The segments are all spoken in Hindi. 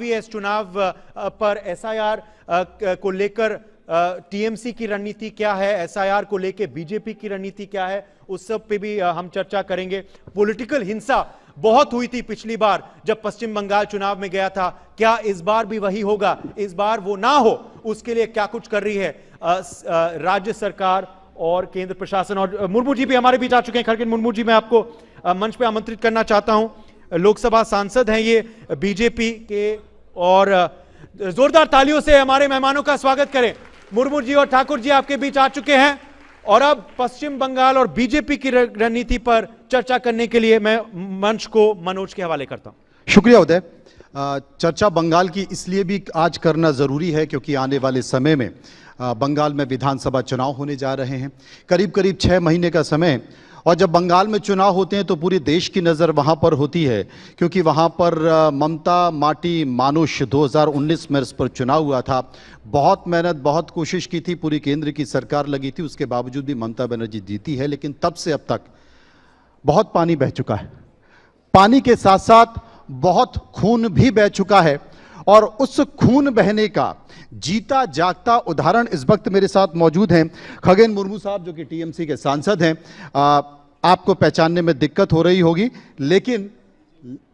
रही है इस चुनाव पर? एसआईआर को लेकर टीएमसी की रणनीति क्या है, एसआईआर को लेकर बीजेपी की रणनीति क्या है, उस सब पे भी हम चर्चा करेंगे। पॉलिटिकल हिंसा बहुत हुई थी पिछली बार जब पश्चिम बंगाल चुनाव में गया था, क्या इस बार भी वही होगा? इस बार वो ना हो उसके लिए क्या कुछ कर रही है राज्य सरकार और केंद्र प्रशासन? और मुर्मू जी भी हमारे बीच आ चुके हैं। खड़गे मुर्मू जी, मैं आपको मंच पे आमंत्रित करना चाहता हूं। लोकसभा सांसद हैं ये बीजेपी के, और जोरदार तालियों से हमारे मेहमानों का स्वागत करें। मुर्मू जी और ठाकुर जी आपके बीच आ चुके हैं और अब पश्चिम बंगाल और बीजेपी की रणनीति पर चर्चा करने के लिए मैं मंच को मनोज के हवाले करता हूं। शुक्रिया उदय। चर्चा बंगाल की इसलिए भी आज करना जरूरी है क्योंकि आने वाले समय में बंगाल में विधानसभा चुनाव होने जा रहे हैं। करीब करीब 6 महीने का समय, और जब बंगाल में चुनाव होते हैं तो पूरे देश की नज़र वहाँ पर होती है क्योंकि वहाँ पर ममता माटी मानुष 2019 में इस पर चुनाव हुआ था। बहुत मेहनत, बहुत कोशिश की थी, पूरी केंद्र की सरकार लगी थी, उसके बावजूद भी ममता बनर्जी जीती है। लेकिन तब से अब तक बहुत पानी बह चुका है, पानी के साथ साथ बहुत खून भी बह चुका है, और उस खून बहने का जीता जागता उदाहरण इस वक्त मेरे साथ मौजूद हैं खगेन मुर्मू साहब, जो कि टीएमसी के सांसद हैं। आपको पहचानने में दिक्कत हो रही होगी, लेकिन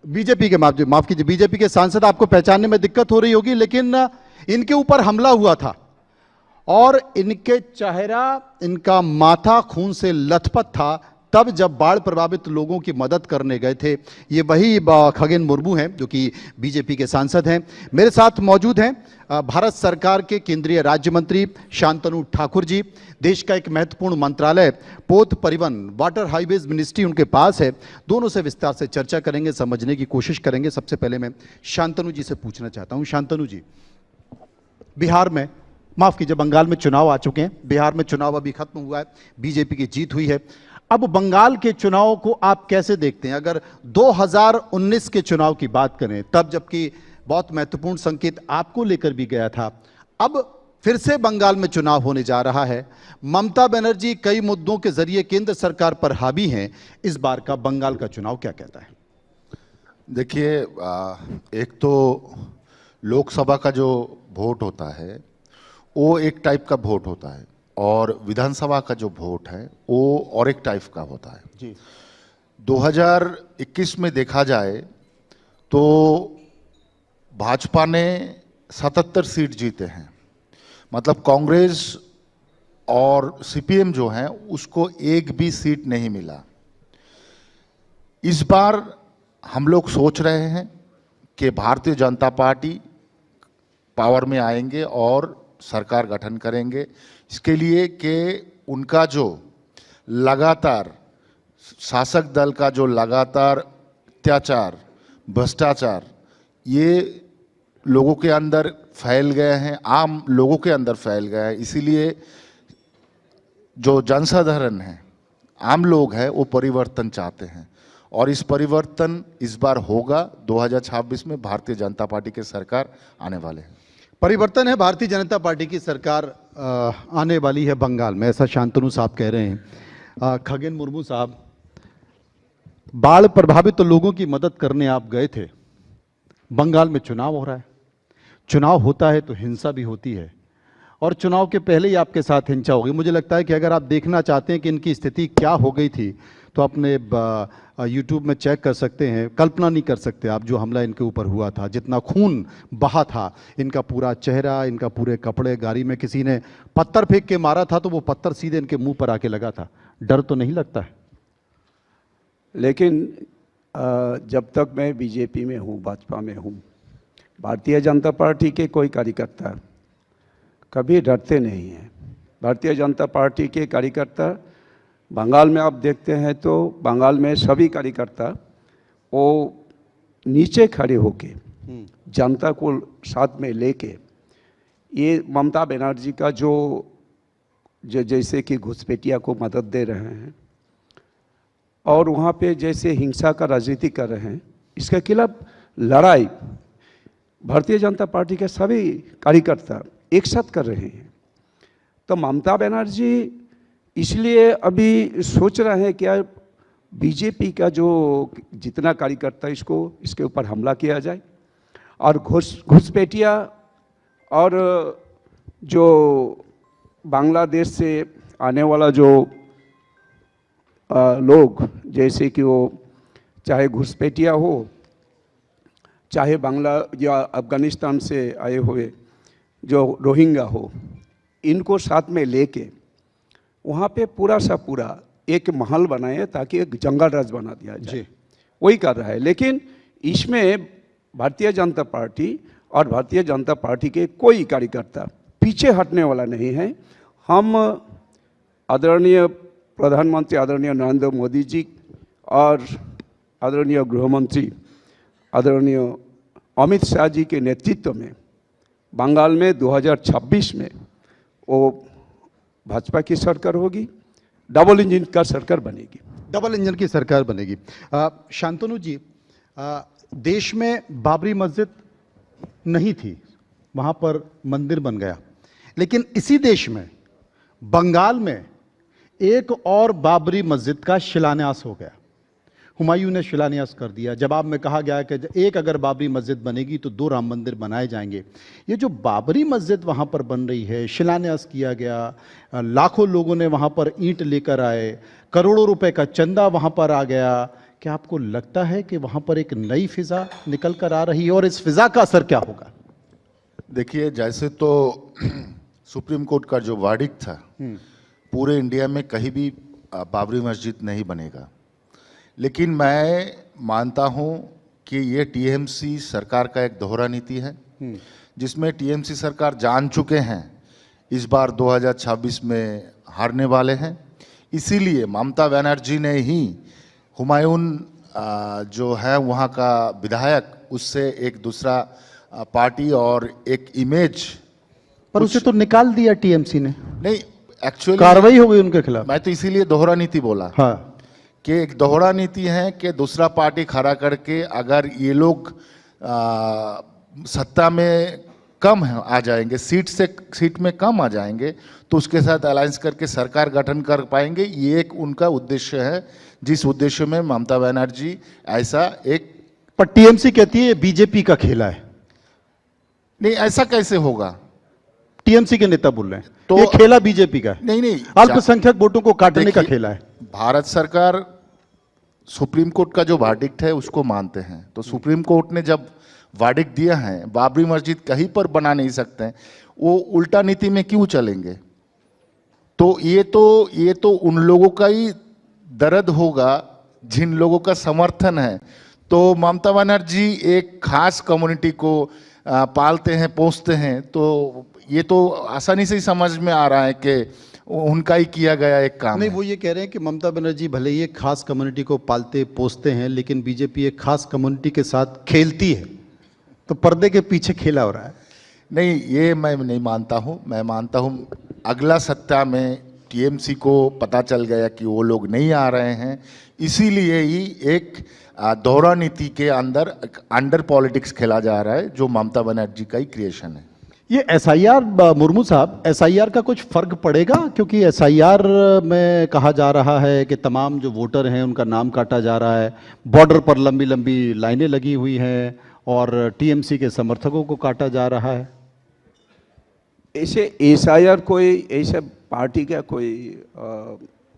बीजेपी के माफ कीजिए, बीजेपी के सांसद, आपको पहचानने में दिक्कत हो रही होगी, लेकिन इनके ऊपर हमला हुआ था और इनके चेहरा, इनका माथा खून से लथपथ था तब जब बाढ़ प्रभावित लोगों की मदद करने गए थे। ये वही खगेन मुर्मू हैं जो कि बीजेपी के सांसद हैं। मेरे साथ मौजूद हैं भारत सरकार के केंद्रीय राज्य मंत्री शांतनु ठाकुर जी। देश का एक महत्वपूर्ण मंत्रालय पोत परिवहन वाटर हाईवेज मिनिस्ट्री उनके पास है। दोनों से विस्तार से चर्चा करेंगे, समझने की कोशिश करेंगे। सबसे पहले मैं शांतनु जी से पूछना चाहता हूँ। शांतनु जी, बिहार में, माफ कीजिए, बंगाल में चुनाव आ चुके हैं, बिहार में चुनाव अभी खत्म हुआ है, बीजेपी की जीत हुई है। अब बंगाल के चुनाव को आप कैसे देखते हैं? अगर 2019 के चुनाव की बात करें, तब जबकि बहुत महत्वपूर्ण संकेत आपको लेकर भी गया था, अब फिर से बंगाल में चुनाव होने जा रहा है। ममता बनर्जी कई मुद्दों के जरिए केंद्र सरकार पर हावी हैं। इस बार का बंगाल का चुनाव क्या कहता है? देखिए, एक तो लोकसभा का जो वोट होता है वो एक टाइप का वोट होता है, और विधानसभा का जो वोट है वो और एक टाइप का होता है जी। 2021 में देखा जाए तो भाजपा ने 77 सीट जीते हैं, मतलब कांग्रेस और सीपीएम जो है उसको एक भी सीट नहीं मिला। इस बार हम लोग सोच रहे हैं कि भारतीय जनता पार्टी पावर में आएंगे और सरकार गठन करेंगे, इसके लिए कि उनका जो लगातार शासक दल का जो लगातार अत्याचार, भ्रष्टाचार, ये लोगों के अंदर फैल गए हैं, आम लोगों के अंदर फैल गए हैं। इसीलिए जो जनसाधारण है, आम लोग हैं, वो परिवर्तन चाहते हैं, और इस परिवर्तन इस बार होगा। 2026 में भारतीय जनता पार्टी की सरकार आने वाले हैं। परिवर्तन है, भारतीय जनता पार्टी की सरकार आने वाली है बंगाल में, ऐसा शांतनु साहब कह रहे हैं। खगेन मुर्मू साहब, बाढ़ प्रभावित लोगों की मदद करने आप गए थे, बंगाल में चुनाव हो रहा है, चुनाव होता है तो हिंसा भी होती है, और चुनाव के पहले ही आपके साथ हिंसा होगी। मुझे लगता है कि अगर आप देखना चाहते हैं कि इनकी स्थिति क्या हो गई थी तो अपने यूट्यूब में चेक कर सकते हैं। कल्पना नहीं कर सकते आप जो हमला इनके ऊपर हुआ था, जितना खून बहा था, इनका पूरा चेहरा, इनका पूरे कपड़े, गाड़ी में किसी ने पत्थर फेंक के मारा था तो वो पत्थर सीधे इनके मुंह पर आके लगा था। डर तो नहीं लगता है? लेकिन जब तक मैं बीजेपी में हूँ, भाजपा में हूँ, भारतीय जनता पार्टी के कोई कार्यकर्ता कभी डरते नहीं हैं। भारतीय जनता पार्टी के कार्यकर्ता बंगाल में आप देखते हैं तो बंगाल में सभी कार्यकर्ता वो नीचे खड़े होके जनता को साथ में लेके ये ममता बनर्जी का जो जैसे कि घुसपैठिया को मदद दे रहे हैं और वहाँ पे जैसे हिंसा का राजनीति कर रहे हैं, इसके खिलाफ लड़ाई भारतीय जनता पार्टी के सभी कार्यकर्ता एक साथ कर रहे हैं। तो ममता बनर्जी इसलिए अभी सोच रहे हैं कि यार बीजेपी का जो जितना कार्यकर्ता इसके ऊपर हमला किया जाए, और घुसपैठिया और जो बांग्लादेश से आने वाला जो लोग, जैसे कि वो चाहे घुसपैठिया हो, चाहे बांग्ला या अफगानिस्तान से आए हुए जो रोहिंग्या हो, इनको साथ में लेके वहाँ पे पूरा सा पूरा एक महल बनाए ताकि एक जंगल राज बना दिया जाए, वही कर रहा है। लेकिन इसमें भारतीय जनता पार्टी और भारतीय जनता पार्टी के कोई कार्यकर्ता पीछे हटने वाला नहीं है। हम आदरणीय प्रधानमंत्री आदरणीय नरेंद्र मोदी जी और आदरणीय गृहमंत्री आदरणीय अमित शाह जी के नेतृत्व में बंगाल में 2026 में वो भाजपा की सरकार होगी, डबल इंजन का सरकार बनेगी। डबल इंजन की सरकार बनेगी। शांतनु जी, देश में बाबरी मस्जिद नहीं थी, वहाँ पर मंदिर बन गया, लेकिन इसी देश में बंगाल में एक और बाबरी मस्जिद का शिलान्यास हो गया। हुमायूं ने शिलान्यास कर दिया। जवाब में कहा गया कि एक अगर बाबरी मस्जिद बनेगी तो 2 राम मंदिर बनाए जाएंगे। ये जो बाबरी मस्जिद वहाँ पर बन रही है, शिलान्यास किया गया, लाखों लोगों ने वहाँ पर ईंट लेकर आए, करोड़ों रुपए का चंदा वहाँ पर आ गया। क्या आपको लगता है कि वहाँ पर एक नई फिजा निकल कर आ रही है और इस फिजा का असर क्या होगा? देखिए, जैसे तो सुप्रीम कोर्ट का जो वर्डिक्ट था, पूरे इंडिया में कहीं भी बाबरी मस्जिद नहीं बनेगा, लेकिन मैं मानता हूं कि ये टीएमसी सरकार का एक दोहरा नीति है, जिसमें टीएमसी सरकार जान चुके हैं इस बार 2026 में हारने वाले हैं। इसीलिए ममता बनर्जी ने ही हुमायूं जो है वहाँ का विधायक, उससे एक दूसरा पार्टी और एक इमेज, पर उसे तो निकाल दिया टीएमसी ने। नहीं, एक्चुअली कार्रवाई हो गई उनके खिलाफ। मैं तो इसीलिए दोहरा नीति बोला। हाँ, कि एक दोहरा नीति है कि दूसरा पार्टी खड़ा करके अगर ये लोग सत्ता में कम आ जाएंगे, सीट में कम आ जाएंगे, तो उसके साथ अलायंस करके सरकार गठन कर पाएंगे। ये एक उनका उद्देश्य है, जिस उद्देश्य में ममता बनर्जी ऐसा एक। पर टीएमसी कहती है ये बीजेपी का खेला है। नहीं, ऐसा कैसे होगा? टीएमसी के नेता बोल रहे हैं तो ये खेला बीजेपी का है। नहीं, अल्पसंख्यक वोटों को काटने का खेला है। भारत सरकार सुप्रीम कोर्ट का जो वर्डिक्ट है उसको मानते हैं, तो सुप्रीम कोर्ट ने जब वर्डिक्ट दिया है बाबरी मस्जिद कहीं पर बना नहीं सकते हैं, वो उल्टा नीति में क्यों चलेंगे? तो ये तो उन लोगों का ही दर्द होगा जिन लोगों का समर्थन है। तो ममता बनर्जी एक खास कम्युनिटी को पालते हैं, पोसते हैं, तो ये तो आसानी से ही समझ में आ रहा है कि उनका ही किया गया एक काम नहीं, है। वो ये कह रहे हैं कि ममता बनर्जी भले ही एक खास कम्युनिटी को पालते पोसते हैं, लेकिन बीजेपी एक खास कम्युनिटी के साथ खेलती है, तो पर्दे के पीछे खेला हो रहा है। नहीं, ये मैं नहीं मानता हूँ। मैं मानता हूँ अगला सत्ता में टीएमसी को पता चल गया कि वो लोग नहीं आ रहे हैं, इसीलिए ही एक दोहरा नीति के अंडर पॉलिटिक्स खेला जा रहा है, जो ममता बनर्जी का ही क्रिएशन है। ये एसआईआर, मुर्मू साहब, एसआईआर का कुछ फर्क पड़ेगा? क्योंकि एसआईआर में कहा जा रहा है कि तमाम जो वोटर हैं उनका नाम काटा जा रहा है, बॉर्डर पर लंबी लंबी लाइनें लगी हुई हैं और टीएमसी के समर्थकों को काटा जा रहा है। ऐसे एसआईआर कोई ऐसे पार्टी का कोई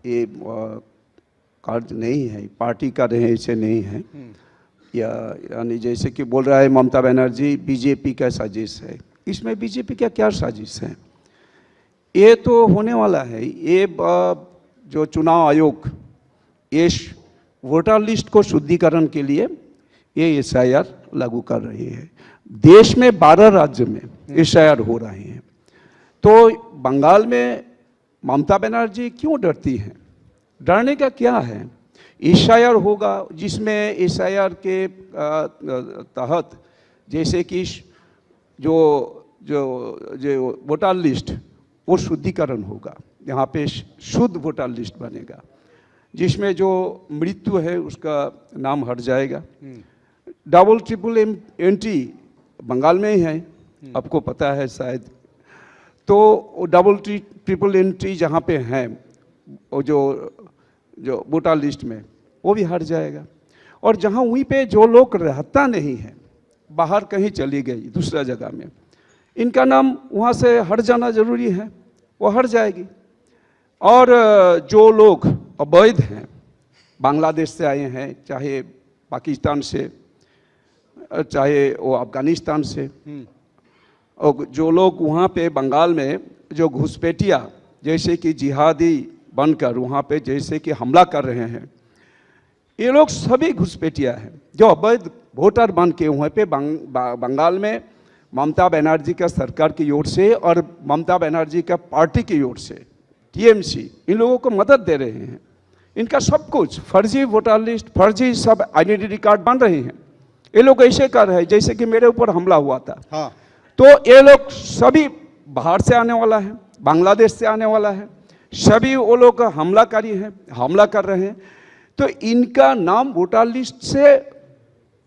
ये कार्य नहीं है, पार्टी का रहे ऐसे नहीं है। यानी जैसे कि बोल रहा है ममता बनर्जी बीजेपी का साजिश है, इसमें बीजेपी का क्या साजिश है? ये तो होने वाला है। ये जो चुनाव आयोग ये वोटर लिस्ट को शुद्धिकरण के लिए ये एसआईआर लागू कर रही है। देश में 12 राज्य में एसआईआर हो रहे हैं, तो बंगाल में ममता बनर्जी क्यों डरती हैं? डरने का क्या है? एसआईआर होगा जिसमें एसआईआर के तहत जैसे कि जो वोटर लिस्ट वो शुद्धिकरण होगा, यहाँ पे शुद्ध वोटर लिस्ट बनेगा, जिसमें जो मृत्यु है उसका नाम हट जाएगा। डबल ट्रिपल एंट्री बंगाल में ही है, आपको पता है शायद। तो डबल ट्रिपल एंट्री जहाँ पे हैं वो जो वोटर लिस्ट में वो भी हट जाएगा। और जहाँ वहीं पे जो लोग रहता नहीं है बाहर कहीं चली गई दूसरा जगह में, इनका नाम वहाँ से हट जाना जरूरी है, वो हट जाएगी। और जो लोग अवैध हैं, बांग्लादेश से आए हैं, चाहे पाकिस्तान से, चाहे वो अफगानिस्तान से, और जो लोग वहाँ पे बंगाल में जो घुसपैठिया जैसे कि जिहादी बनकर वहाँ पे जैसे कि हमला कर रहे हैं, ये लोग सभी घुसपैठिया हैं जो अवैध वोटर बन के वहाँ पे बंगाल में ममता बनर्जी का सरकार की ओर से और ममता बनर्जी का पार्टी की ओर से टीएमसी इन लोगों को मदद दे रहे हैं। इनका सब कुछ फर्जी वोटर लिस्ट, फर्जी सब आइडेंटिटी कार्ड बन रहे हैं। ये लोग ऐसे कर रहे हैं जैसे कि मेरे ऊपर हमला हुआ था। हाँ। तो ये लोग सभी बाहर से आने वाला है, बांग्लादेश से आने वाला है, सभी वो लोग हमलाकारी हैं, हमला कर रहे हैं। तो इनका नाम वोटर लिस्ट से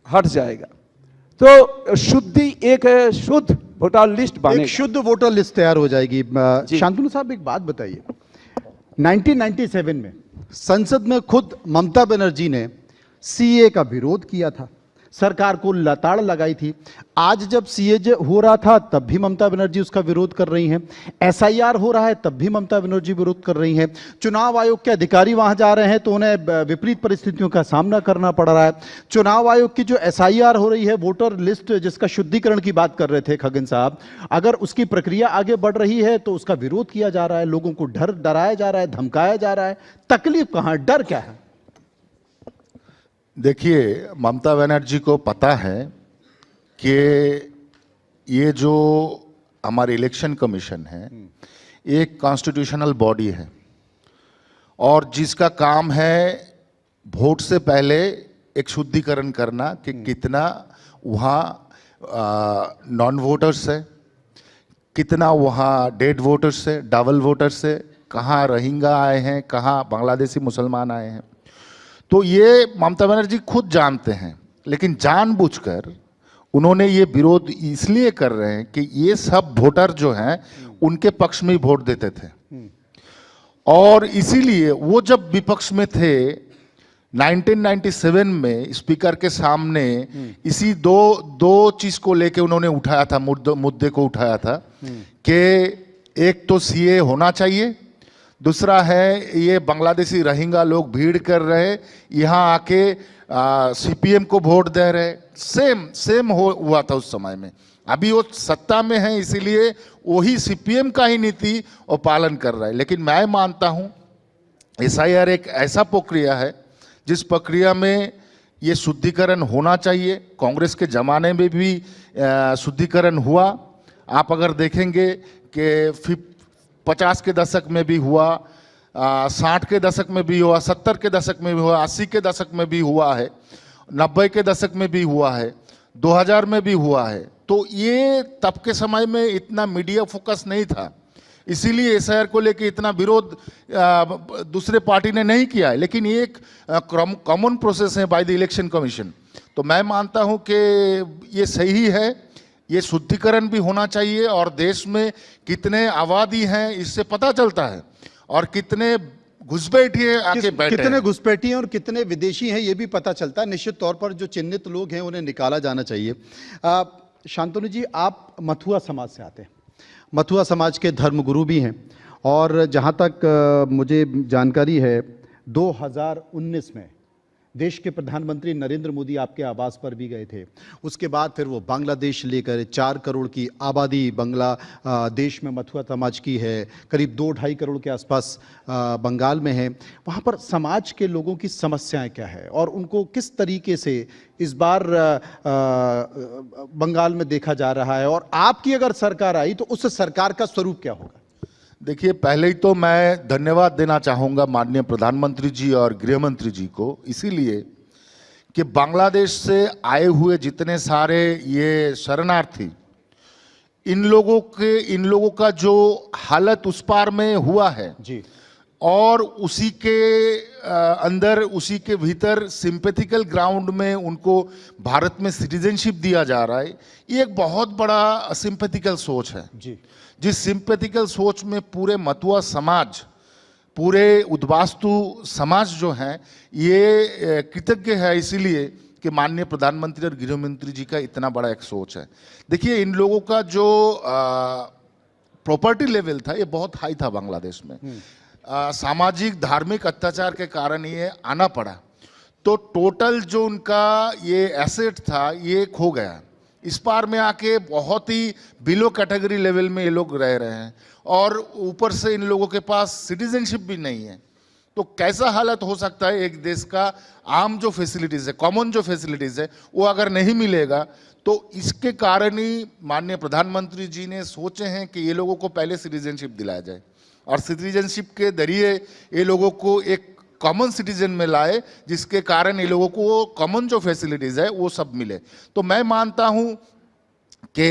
हट जाएगा, तो शुद्धि एक शुद्ध वोटर लिस्ट बनेगा, एक शुद्ध वोटर लिस्ट तैयार हो जाएगी। शांतनु साहब एक बात बताइए, 1997 में संसद में खुद ममता बनर्जी ने सीए का विरोध किया था, सरकार को लताड़ लगाई थी। आज जब सीए हो रहा था तब भी ममता बनर्जी उसका विरोध कर रही हैं, एसआईआर हो रहा है तब भी ममता बनर्जी विरोध कर रही हैं, चुनाव आयोग के अधिकारी वहां जा रहे हैं तो उन्हें विपरीत परिस्थितियों का सामना करना पड़ रहा है। चुनाव आयोग की जो एसआईआर हो रही है, वोटर लिस्ट जिसका शुद्धिकरण की बात कर रहे थे खगन साहब, अगर उसकी प्रक्रिया आगे बढ़ रही है तो उसका विरोध किया जा रहा है, लोगों को डराया जा रहा है, धमकाया जा रहा है। तकलीफ कहां, डर क्या है? देखिए, ममता बनर्जी को पता है कि ये जो हमारी इलेक्शन कमीशन है एक कॉन्स्टिट्यूशनल बॉडी है और जिसका काम है वोट से पहले एक शुद्धिकरण करना कि कितना वहाँ नॉन वोटर्स है, कितना वहाँ डेड वोटर्स है, डबल वोटर्स है, कहाँ रोहिंग्या आए हैं, कहाँ बांग्लादेशी मुसलमान आए हैं। तो ये ममता बनर्जी खुद जानते हैं, लेकिन जानबूझकर उन्होंने ये विरोध इसलिए कर रहे हैं कि ये सब वोटर जो हैं उनके पक्ष में ही वोट देते थे और इसीलिए वो जब विपक्ष में थे 1997 में स्पीकर के सामने इसी दो चीज को लेके उन्होंने उठाया था, मुद्दे को उठाया था कि एक तो सीए होना चाहिए, दूसरा है ये बांग्लादेशी रोहिंग्या लोग भीड़ कर रहे, यहाँ आके सीपीएम को वोट दे रहे। सेम हुआ था उस समय में। अभी वो सत्ता में है इसीलिए वही सीपीएम का ही नीति वो पालन कर रहा है। लेकिन मैं मानता हूँ एसआईआर एक ऐसा प्रक्रिया है जिस प्रक्रिया में ये शुद्धिकरण होना चाहिए। कांग्रेस के ज़माने में भी शुद्धिकरण हुआ। आप अगर देखेंगे कि 50 के दशक में भी हुआ, 60 के दशक में भी हुआ, 70 के दशक में भी हुआ, 80 के दशक में भी हुआ है, 90 के दशक में भी हुआ है, 2000 में भी हुआ है। तो ये तब के समय में इतना मीडिया फोकस नहीं था, इसीलिए एसआईआर को लेके इतना विरोध दूसरे पार्टी ने नहीं किया है। लेकिन ये एक कॉमन प्रोसेस है बाय द इलेक्शन कमीशन। तो मैं मानता हूँ कि ये सही है, ये शुद्धिकरण भी होना चाहिए और देश में कितने आबादी हैं इससे पता चलता है और कितने घुसपैठिए आके बैठे, कितने घुसपैठिए और कितने विदेशी हैं ये भी पता चलता है। निश्चित तौर पर जो चिन्हित लोग हैं उन्हें निकाला जाना चाहिए। शांतनु जी, आप मथुआ समाज से आते हैं, मथुआ समाज के धर्मगुरु भी हैं और जहाँ तक मुझे जानकारी है 2019 में देश के प्रधानमंत्री नरेंद्र मोदी आपके आवास पर भी गए थे। उसके बाद फिर वो बांग्लादेश लेकर 4 करोड़ की आबादी बांग्लादेश में मथुआ समाज की है, करीब 2-2.5 करोड़ के आसपास बंगाल में है। वहाँ पर समाज के लोगों की समस्याएं क्या है और उनको किस तरीके से इस बार बंगाल में देखा जा रहा है, और आपकी अगर सरकार आई तो उस सरकार का स्वरूप क्या होगा? देखिए, पहले ही तो मैं धन्यवाद देना चाहूँगा माननीय प्रधानमंत्री जी और गृह मंत्री जी को, इसीलिए कि बांग्लादेश से आए हुए जितने सारे ये शरणार्थी, इन लोगों का जो हालत उस पार में हुआ है जी, और उसी के अंदर उसी के भीतर सिंपैथिकल ग्राउंड में उनको भारत में सिटीजनशिप दिया जा रहा है, ये एक बहुत बड़ा सिंपैथिकल सोच है जी। जिस सिंपैथिकल सोच में पूरे मथुआ समाज, पूरे उद्वास्तु समाज जो हैं ये कृतज्ञ है, इसीलिए कि माननीय प्रधानमंत्री और गृह मंत्री जी का इतना बड़ा एक सोच है। देखिए, इन लोगों का जो प्रॉपर्टी लेवल था ये बहुत हाई था बांग्लादेश में। सामाजिक धार्मिक अत्याचार के कारण ये आना पड़ा, तो टोटल जो उनका ये एसेट था ये खो गया। इस बार में आके बहुत ही बिलो कैटेगरी लेवल में ये लोग रह रहे हैं, और ऊपर से इन लोगों के पास सिटीजनशिप भी नहीं है। तो कैसा हालत हो सकता है एक देश का? आम जो फैसिलिटीज़ है, कॉमन जो फैसिलिटीज़ है, वो अगर नहीं मिलेगा, तो इसके कारण ही माननीय प्रधानमंत्री जी ने सोचे हैं कि ये लोगों को पहले सिटीजनशिप दिलाया जाए, और सिटीजनशिप के जरिए ये लोगों को एक कॉमन सिटीजन में लाए, जिसके कारण ये लोगों को कॉमन जो फैसिलिटीज़ है वो सब मिले। तो मैं मानता हूँ कि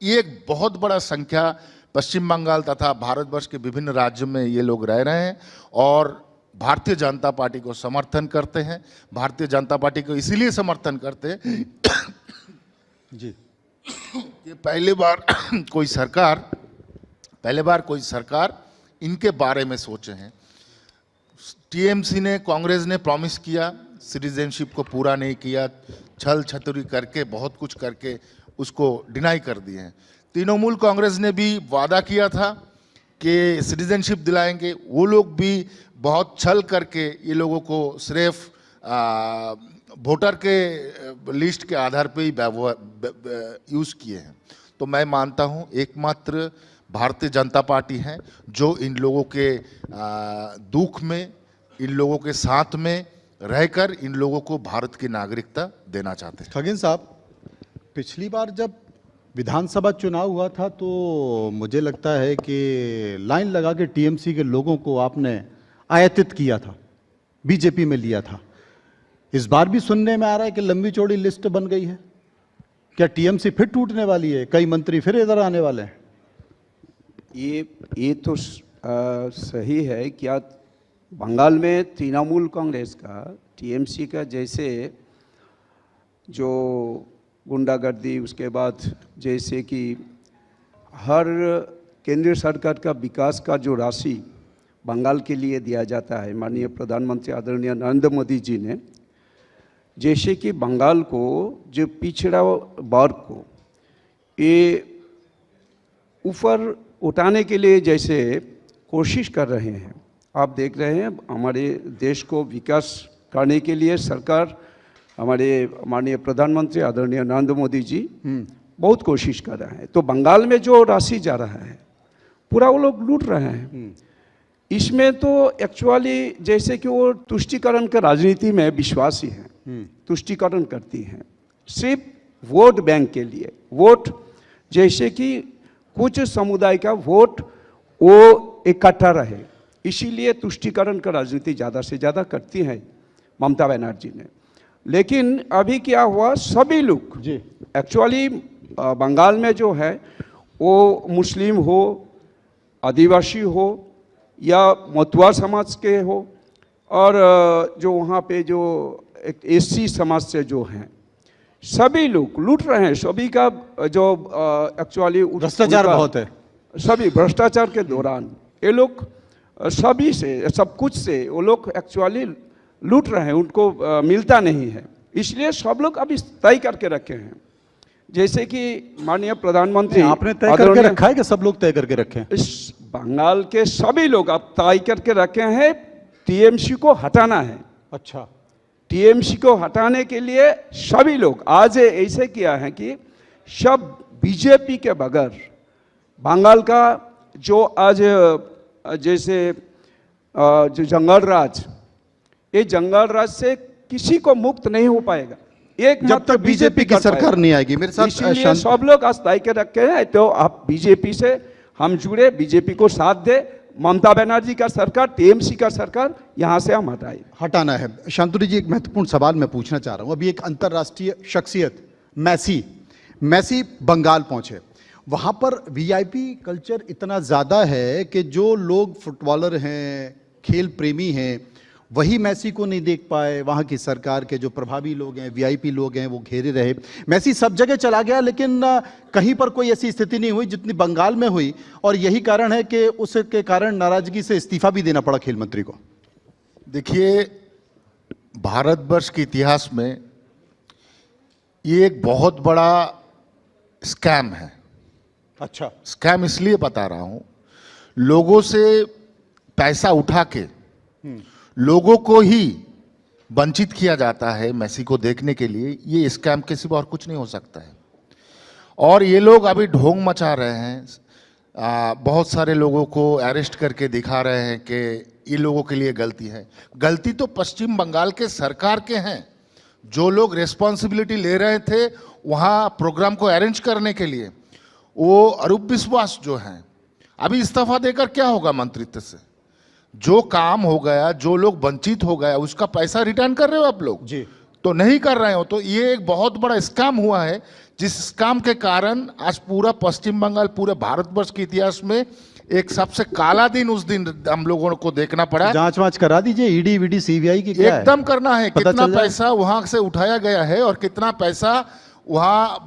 ये एक बहुत बड़ा संख्या पश्चिम बंगाल तथा भारतवर्ष के विभिन्न राज्यों में ये लोग रह रहे हैं और भारतीय जनता पार्टी को समर्थन करते हैं। भारतीय जनता पार्टी को इसीलिए समर्थन करते हैं जी कि पहले बार कोई सरकार इनके बारे में सोचे हैं। टीएमसी ने, कांग्रेस ने प्रॉमिस किया, सिटीजनशिप को पूरा नहीं किया, छल छतरी करके बहुत कुछ करके उसको डिनाई कर दिए हैं। तृणमूल कांग्रेस ने भी वादा किया था कि सिटीजनशिप दिलाएंगे, वो लोग भी बहुत छल करके ये लोगों को सिर्फ वोटर के लिस्ट के आधार पे ही यूज़ किए हैं। तो मैं मानता हूँ एकमात्र भारतीय जनता पार्टी है जो इन लोगों के दुख में, इन लोगों के साथ में रहकर इन लोगों को भारत की नागरिकता देना चाहते हैं। खगेन साहब, पिछली बार जब विधानसभा चुनाव हुआ था तो मुझे लगता है कि लाइन लगा के टीएमसी के लोगों को आपने आयातित किया था, बीजेपी में लिया था। इस बार भी सुनने में आ रहा है कि लंबी चौड़ी लिस्ट बन गई है। क्या टीएमसी फिर टूटने वाली है? कई मंत्री फिर इधर आने वाले हैं? ये तो सही है। क्या बंगाल में तृणमूल कांग्रेस का, टीएमसी का जैसे जो गुंडागर्दी, उसके बाद जैसे कि हर केंद्रीय सरकार का विकास का जो राशि बंगाल के लिए दिया जाता है, माननीय प्रधानमंत्री आदरणीय नरेंद्र मोदी जी ने, जैसे कि बंगाल को, जो पिछड़ा वर्ग को ये ऊपर उठाने के लिए जैसे कोशिश कर रहे हैं। आप देख रहे हैं हमारे देश को विकास करने के लिए सरकार, हमारे माननीय प्रधानमंत्री आदरणीय नरेंद्र मोदी जी बहुत कोशिश कर रहे हैं। तो बंगाल में जो राशि जा रहा है पूरा वो लोग लूट रहे हैं। इसमें तो एक्चुअली जैसे कि वो तुष्टीकरण का राजनीति में विश्वासी हैं, तुष्टीकरण करती हैं सिर्फ वोट बैंक के लिए। वोट जैसे कि कुछ समुदाय का वोट वो इकट्ठा रहे, इसीलिए तुष्टीकरण का राजनीति ज़्यादा से ज़्यादा करती है ममता बनर्जी ने। लेकिन अभी क्या हुआ, सभी लोग जी एक्चुअली बंगाल में जो है वो मुस्लिम हो, आदिवासी हो या मतुआ समाज के हो, और जो वहाँ पे जो एक एससी समाज से जो हैं, सभी लोग लूट रहे हैं। सभी का जो एक्चुअली भ्रष्टाचार बहुत है। सभी भ्रष्टाचार के दौरान ये लोग सभी से, सब कुछ से वो लोग एक्चुअली लूट रहे हैं, उनको मिलता नहीं है। इसलिए सब लोग अभी तय करके रखे हैं, जैसे कि माननीय प्रधानमंत्री, आपने तय करके रखा है कि सब लोग तय करके रखे हैं? इस बंगाल के सभी लोग अब तय करके रखे हैं टीएमसी को हटाना है। अच्छा, टीएमसी को हटाने के लिए सभी लोग आज ऐसे किया है कि सब बीजेपी के बगैर बंगाल का जो आज जैसे जो जंगल राज, ये जंगल राज से किसी को मुक्त नहीं हो पाएगा जब तक बीजेपी की सरकार नहीं आएगी। मेरे साथ इसलिए सब लोग आज तय के रखे हैं। तो आप बीजेपी से हम जुड़े, बीजेपी को साथ दे, ममता बनर्जी का सरकार, टीएमसी का सरकार यहाँ से हम हटाना है। शांतनु जी, एक महत्वपूर्ण सवाल मैं पूछना चाह रहा हूँ। अभी एक अंतर्राष्ट्रीय शख्सियत मैसी बंगाल पहुंचे, वहां पर वीआईपी कल्चर इतना ज़्यादा है कि जो लोग फुटबॉलर हैं, खेल प्रेमी हैं, वही मैसी को नहीं देख पाए। वहाँ की सरकार के जो प्रभावी लोग हैं, वीआईपी लोग हैं, वो घेरे रहे। मैसी सब जगह चला गया, लेकिन कहीं पर कोई ऐसी स्थिति नहीं हुई जितनी बंगाल में हुई, और यही कारण है कि उसके कारण नाराजगी से इस्तीफा भी देना पड़ा खेल मंत्री को। देखिए, भारतवर्ष के इतिहास में ये एक बहुत बड़ा स्कैम है। अच्छा, स्कैम इसलिए बता रहा हूं, लोगों से पैसा उठा के लोगों को ही वंचित किया जाता है मेसी को देखने के लिए। ये स्कैम के सिवा और कुछ नहीं हो सकता है। और ये लोग अभी ढोंग मचा रहे हैं, बहुत सारे लोगों को अरेस्ट करके दिखा रहे हैं कि ये लोगों के लिए गलती है। गलती तो पश्चिम बंगाल के सरकार के हैं। जो लोग रिस्पॉन्सिबिलिटी ले रहे थे वहाँ प्रोग्राम को अरेंज करने के लिए, वो अरूप विश्वास जो हैं, अभी इस्तीफा देकर क्या होगा मंत्रित्व से? जो काम हो गया, जो लोग वंचित हो गया, उसका पैसा रिटर्न कर रहे हो आप लोग? जी। तो नहीं कर रहे हो। तो ये एक बहुत बड़ा स्कैम हुआ है, जिस स्कैम के कारण आज पूरा पश्चिम बंगाल, पूरे भारतवर्ष के इतिहास में एक सबसे काला दिन उस दिन हम लोगों को देखना पड़ा। जांच वांच करा दीजिए, ईडी वीडी सीबीआई की क्या है? एकदम करना है, पता कितना चल जाए। पैसा वहां से उठाया गया है और कितना पैसा वहां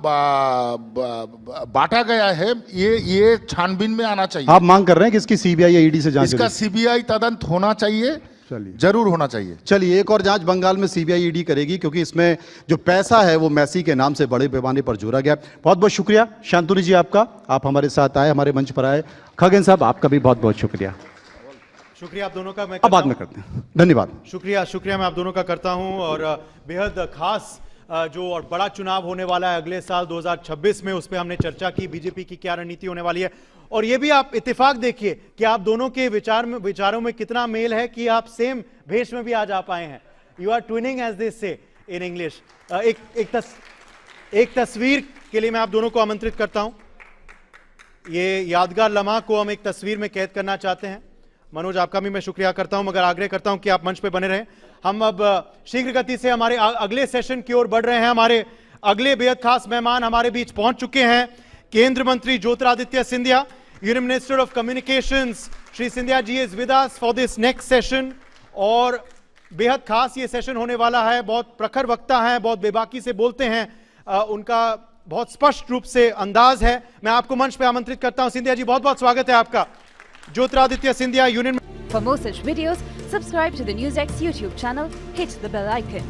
बांटा गया है, ये छानबीन में आना चाहिए। आप मांग कर रहे हैं कि इसकी सीबीआई या ईडी से जांच इसका करें? सीबीआई तदंत होना चाहिए, चलिए जरूर होना चाहिए। चलिए, एक और जांच बंगाल में सीबीआई ईडी करेगी, क्योंकि इसमें जो पैसा है वो मेसी के नाम से बड़े पैमाने पर जोड़ा गया। बहुत बहुत शुक्रिया शांतनु जी आपका, आप हमारे साथ आए, हमारे मंच पर आए। खगेन साहब आपका भी बहुत बहुत शुक्रिया। शुक्रिया आप दोनों का। मैं अब बाद करता में करते हैं, धन्यवाद। शुक्रिया मैं आप दोनों का करता हूं। और बेहद खास जो और बड़ा चुनाव होने वाला है अगले साल 2026 में, उस पर हमने चर्चा की, बीजेपी की क्या रणनीति होने वाली है। और ये भी आप इत्तेफाक देखिए कि आप दोनों के विचारों में कितना मेल है कि आप सेम भेष में भी आज आ पाए हैं। You are twinning as they say in English. एक तस्वीर के लिए मैं आप दोनों को आमंत्रित करता हूं। ये यादगार लम्हा को हम एक तस्वीर में कैद करना चाहते हैं। मनोज आपका भी मैं शुक्रिया करता हूं, मगर आग्रह करता हूं कि आप मंच पे बने रहें। हम अब शीघ्र गति से हमारे अगले सेशन की ओर बढ़ रहे हैं। हमारे अगले बेहद खास मेहमान हमारे बीच पहुंच चुके हैं। केंद्र मंत्री Jyotiraditya Scindia, union minister of communications, Shri Scindia ji is with us for this next session. और बेहद खास ये सेशन होने वाला है। बहुत प्रखर वक्ता हैं, बहुत बेबाकी से बोलते हैं, उनका बहुत स्पष्ट रूप से अंदाज है। मैं आपको मंच पे आमंत्रित करता हूं। सिंधिया जी बहुत बहुत स्वागत है आपका। Jyotiraditya Scindia, union. For more such videos, subscribe to the NewsX YouTube channel, hit the bell icon.